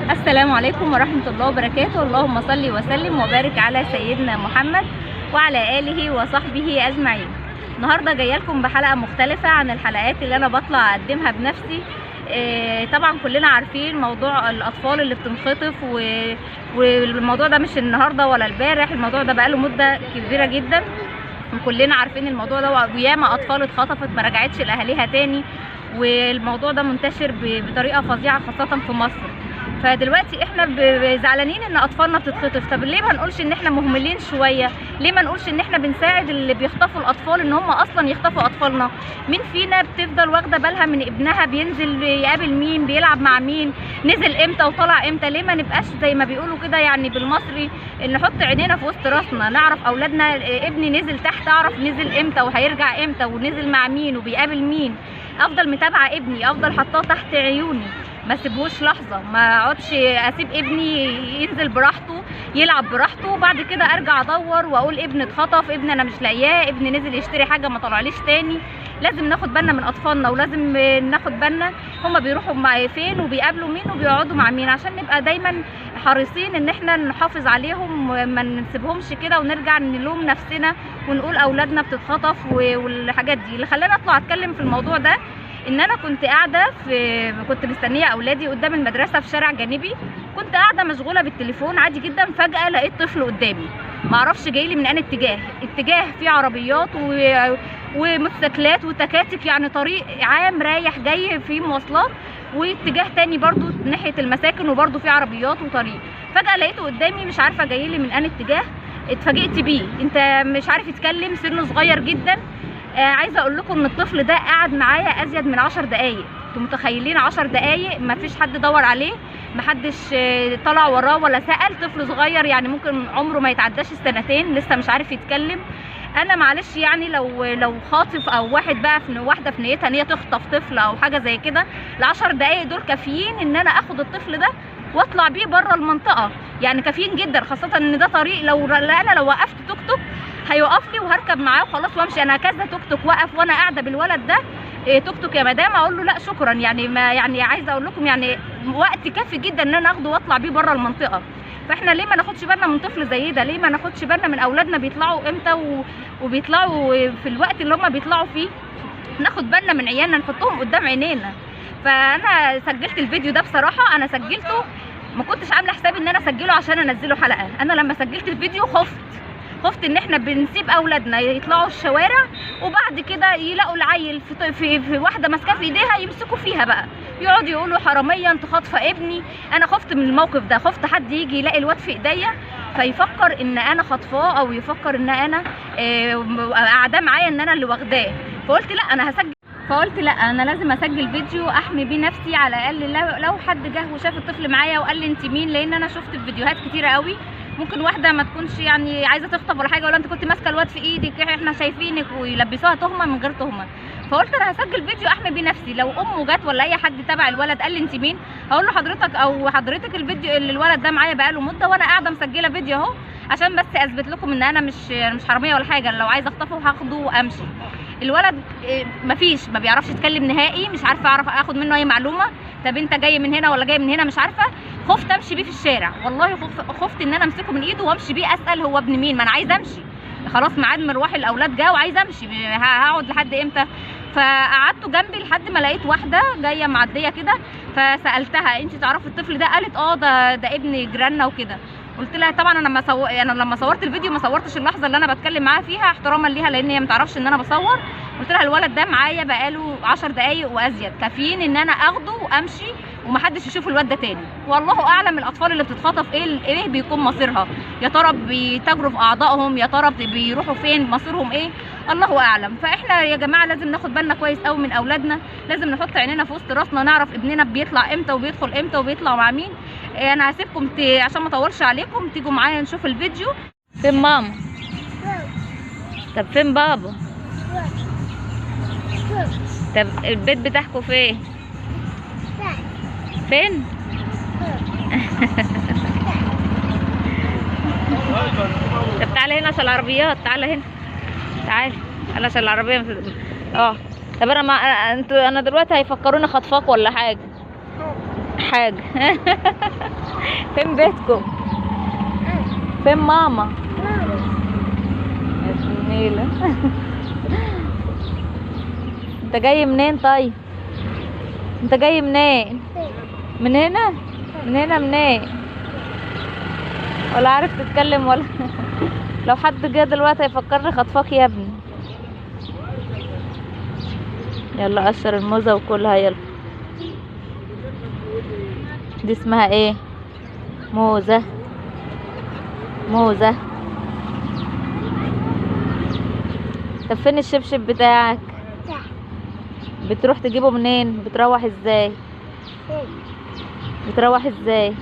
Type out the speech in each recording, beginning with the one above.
السلام عليكم ورحمة الله وبركاته. اللهم صل وسلم وبارك على سيدنا محمد وعلى آله وصحبه أجمعين. النهاردة جاية لكم بحلقة مختلفة عن الحلقات اللي أنا بطلع أقدمها بنفسي. طبعا كلنا عارفين موضوع الأطفال اللي بتنخطف، والموضوع ده مش النهاردة ولا البارح، الموضوع ده بقاله مدة كبيرة جدا، وكلنا عارفين الموضوع ده، وياما أطفال اتخطفت ما رجعتش لأهاليها تاني، والموضوع ده منتشر بطريقة فظيعة خاصة في مصر. فدلوقتي احنا زعلانين ان اطفالنا بتتخطف. طب ليه ما نقولش ان احنا مهملين شويه؟ ليه ما نقولش ان احنا بنساعد اللي بيخطفوا الاطفال ان هم اصلا يخطفوا اطفالنا؟ مين فينا بتفضل واخده بالها من ابنها بينزل يقابل مين، بيلعب مع مين، نزل امتى وطلع امتى؟ ليه ما نبقاش زي ما بيقولوا كده يعني بالمصري، ان نحط عينينا في وسط راسنا، نعرف اولادنا ابني نزل تحت اعرف نزل امتى وهيرجع امتى ونزل مع مين وبيقابل مين. افضل متابعه ابني، افضل حطاه تحت عيوني، ما سيبهوش لحظه، ما اقعدش اسيب ابني ينزل براحته يلعب براحته وبعد كده ارجع ادور واقول ابني اتخطف، ابني انا مش لاقياه، ابني نزل يشتري حاجه ما طلعليش تاني. لازم ناخد بالنا من اطفالنا، ولازم ناخد بالنا هما بيروحوا مع فين وبيقابلوا مين وبيقعدوا مع مين، عشان نبقى دايما حريصين ان احنا نحافظ عليهم وما نسيبهمش كده ونرجع نلوم نفسنا ونقول اولادنا بتتخطف والحاجات دي. اللي خلاني اطلع اتكلم في الموضوع ده ان انا كنت مستنيه اولادي قدام المدرسه في شارع جانبي، كنت قاعده مشغوله بالتليفون عادي جدا، فجاه لقيت طفل قدامي، ما اعرفش جاي لي من انهي اتجاه فيه عربيات وموتوسيكلات وتكاتك، يعني طريق عام رايح جاي فيه مواصلات، واتجاه تاني برضو ناحيه المساكن وبرضو فيه عربيات وطريق. فجاه لقيته قدامي، مش عارفه جاي لي من انهي اتجاه، اتفاجئت بيه. انت مش عارف يتكلم، سنه صغير جدا. عايزه اقول لكم ان الطفل ده قعد معايا ازيد من 10 دقايق. انتوا متخيلين 10 دقايق ما فيش حد دور عليه، ما حدش طلع وراه ولا سأل؟ طفل صغير يعني ممكن عمره ما يتعداش السنتين، لسه مش عارف يتكلم. انا معلش يعني لو خاطف او واحد بقى واحده في نيتها ان هي تخطف طفل او حاجه زي كده، ال10 دقايق دول كافيين ان انا اخد الطفل ده واطلع بيه بره المنطقه، يعني كافيين جدا، خاصه ان ده طريق لو وقفت توك توك هيوقف لي وهركب معاه وخلاص وامشي. انا كذا توك توك وقف وانا قاعده بالولد ده، توك توك يا مدام، اقول له لا شكرا، يعني ما يعني عايزه اقول لكم يعني وقت كافي جدا ان انا اخده واطلع بيه بره المنطقه. فاحنا ليه ما ناخدش بالنا من طفل زي ده؟ ليه ما ناخدش بالنا من اولادنا بيطلعوا امتى وبيطلعوا في الوقت اللي هم بيطلعوا فيه؟ ناخد بالنا من عيالنا، نحطهم قدام عينينا. فانا سجلت الفيديو ده، بصراحه انا سجلته ما كنتش عامله حسابي ان انا اسجله عشان انزله حلقه. انا لما سجلت الفيديو خفت ان احنا بنسيب اولادنا يطلعوا الشوارع وبعد كده يلاقوا العيل في واحده ماسكاه في ايديها يمسكوا فيها بقى، يقعدوا يقولوا حراميه انت خاطفه ابني. انا خفت من الموقف ده، خفت حد يجي يلاقي الواد في ايديا فيفكر ان انا خاطفاه، او يفكر ان انا قاعده معايا ان انا اللي واخداه. فقلت لا انا لازم اسجل فيديو احمي بيه نفسي، على الاقل لو حد جه وشاف الطفل معايا وقال لي انت مين، لان انا شفت في فيديوهات كتيره قوي ممكن واحده ما تكونش يعني عايزه تخطف ولا حاجه، ولا انت كنت ماسكه الواد في ايدك احنا شايفينك، ويلبسوها تهمه من غير تهمه. فقلت انا هسجل فيديو احمي بيه نفسي، لو امه جت ولا اي حد تبع الولد قال لي انت مين، هقول له حضرتك او حضرتك الفيديو اللي الولد ده معايا بقاله مده وانا قاعده مسجله فيديو اهو، عشان بس اثبت لكم ان انا مش حراميه ولا حاجه. لو عايزه اخطفه هاخده وامشي. الولد ما بيعرفش يتكلم نهائي، مش عارفه اعرف اخد منه اي معلومه. طب انت جاي من هنا ولا جاي من هنا؟ مش عارفه. خفت امشي بيه في الشارع، والله خفت ان انا امسكه من ايده وامشي بيه اسال هو ابن مين، ما انا عايزه امشي خلاص، ميعاد مروح الاولاد جه وعايزه امشي، هقعد لحد امتى؟ فقعدت جنبي لحد ما لقيت واحده جايه معديه كده، فسالتها انت تعرفي الطفل ده؟ قالت ده ابن جيراننا وكده. قلت لها طبعا انا لما صورت الفيديو ما صورتش اللحظه اللي انا بتكلم معاها فيها احتراما ليها، لان هي ما تعرفش ان انا بصور. قلت لها الولد ده معايا بقاله 10 دقايق وازيد، كافيين ان انا اخده وامشي ومحدش يشوف الواد ده تاني. والله اعلم الاطفال اللي بتتخطف ايه بيكون مصيرها، يا ترى بيتاجروا في اعضائهم، يا ترى بيروحوا فين، مصيرهم ايه، الله اعلم. فاحنا يا جماعه لازم ناخد بالنا كويس قوي من اولادنا، لازم نحط عينينا في وسط راسنا، نعرف ابننا بيطلع امتى وبيدخل امتى وبيطلع مع مين. انا هسيبكم عشان ما اطولش عليكم تيجوا معايا نشوف الفيديو. فين ماما؟ طب فين بابا؟ طب البيت بتاعكم فين؟ فين؟ طب تعالى هنا عشان العربيات، تعالى هنا، تعالى عشان العربيه. طب انا انا دلوقتي هيفكروني خطفاك ولا حاجه. حاجة. فين بيتكم؟ فين ماما؟ يا جميلة. انت جاي منين طيب؟ انت جاي منين؟ من هنا؟ من هنا منين؟ ولا عارف تتكلم ولا؟ لو حد جه دلوقتي هيفكرني خطفاك يا ابني. يلا قشر الموزة وكلها يلا. دي اسمها ايه؟ موزة. موزة. طب فين الشبشب بتاعك؟ بتروح تجيبه منين؟ بتروح ازاي؟ بتروح ازاي؟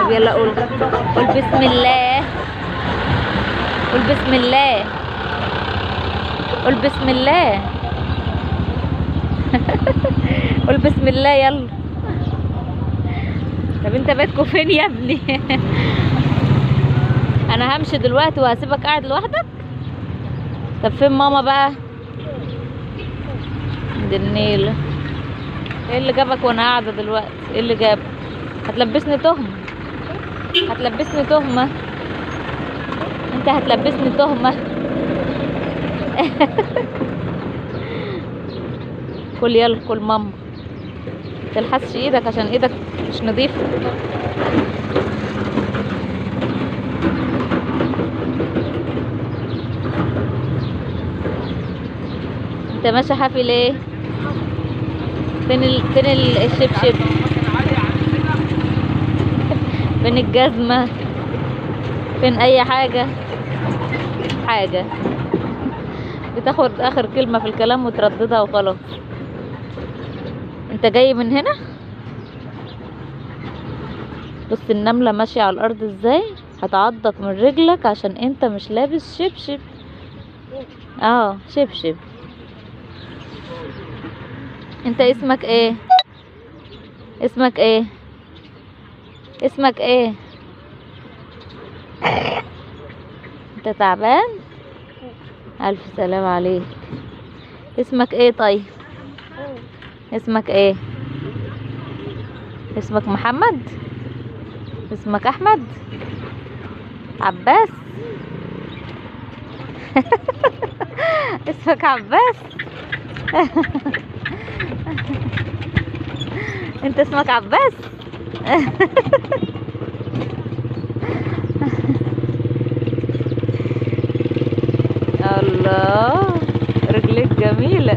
طب يلا قول. قول بسم الله. قول بسم الله. قول بسم الله. قول بسم الله يلا. طب انت بيتكم فين يا ابني؟ انا همشي دلوقتي وهسيبك قاعد لوحدك. طب فين ماما بقى؟ دي النيلة. ايه اللي جابك وانا قاعدة دلوقتي؟ ايه اللي جابك؟ هتلبسني تهمة. هتلبسني تهمة. انت هتلبسني تهمة. كل يلا كل ماما. متلحسش ايدك عشان ايدك مش نظيفة. انت ماشي حافي ليه؟ فين الشبشب؟ فين الجزمة؟ فين اي حاجة؟ بتاخد اخر كلمة في الكلام وترددها وخلاص. انت جاي من هنا؟ بص النملة ماشية على الارض ازاي، هتعضك من رجلك عشان انت مش لابس شبشب. شبشب. انت اسمك ايه؟ اسمك ايه؟ اسمك ايه؟ انت تعبان؟ الف سلام عليك. اسمك ايه طيب؟ اسمك ايه؟ اسمك محمد؟ اسمك احمد؟ عباس؟ اسمك عباس؟ انت اسمك عباس؟ الله رجليك جميلة.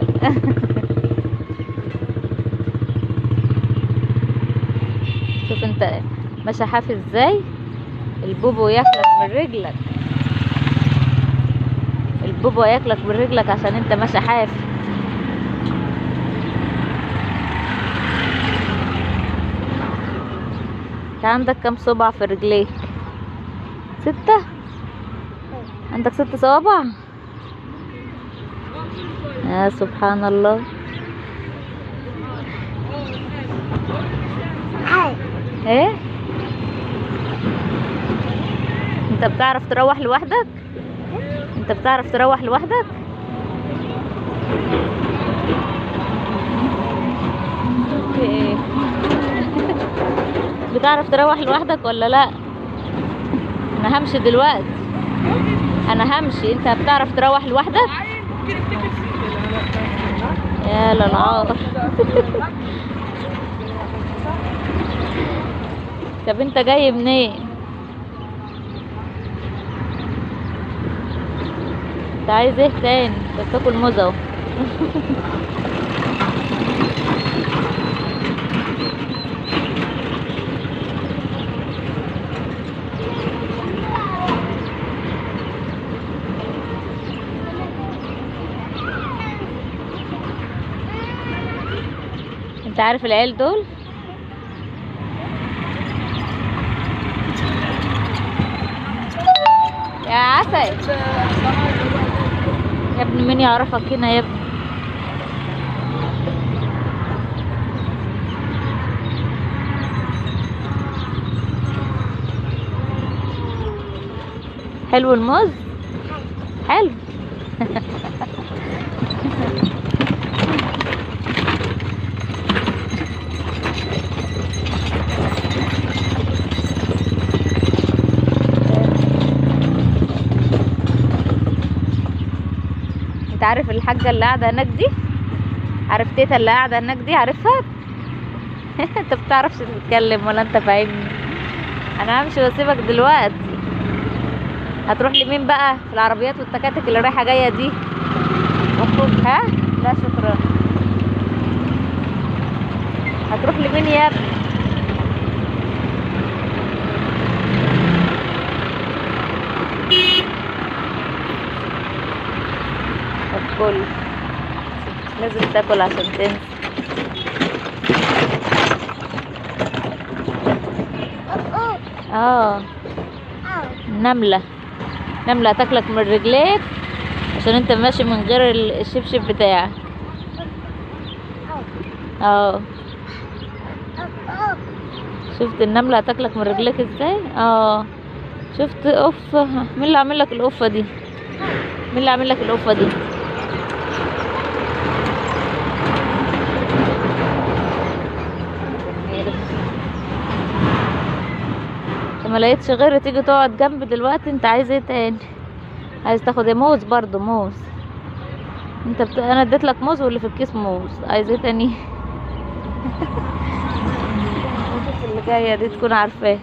شوف انت ماشي حافي ازاي، البوبو ياكلك من رجلك. البوبو ياكلك من رجلك عشان انت ماشي حافي. انت عندك كم صبع في رجليك؟ 6؟ عندك 6 صوابع؟ يا سبحان الله. ايه؟ انت بتعرف تروح لوحدك؟ انت بتعرف تروح لوحدك؟ ايه؟ بتعرف تروح لوحدك ولا لا؟ انا همشي دلوقتي. انا همشي. انت بتعرف تروح لوحدك؟ يا للعار. طب انت جاي منين؟ انت عايز ايه تاني؟ انت بتاكل موز اهو. انت عارف العيال دول؟ يا عسل يا ابني، مين يعرفك هنا يا ابني؟ حلو الموز؟ حلو. عارف الحاجة اللي قاعدة هناك دي؟ عارف تيتا اللي قاعدة هناك دي؟ عارفها؟ انت بتعرفش تتكلم ولا انت فاهمني؟ انا همشي واسيبك دلوقتي. هتروح لمين بقى في العربيات والتكاتك اللي رايحة جاية دي؟ اخرج. ها؟ لا شكرا. هتروح لمين يا ابني؟ كل لازم تاكل عشان تنسى. نملة هتاكلك من رجليك عشان انت ماشي من غير الشبشب بتاعك. شفت النملة هتاكلك من رجليك ازاي؟ شفت قفة؟ مين اللي عامل لك القفة دي؟ ما لقيتش غير تيجي تقعد جنب دلوقتي. انت عايز ايه تاني؟ عايز تاخد ايه؟ موز برضو؟ موز؟ انا اديت لك موز واللي في الكيس موز. عايز ايه تاني؟ اللي جايه دي تكون عارفاه.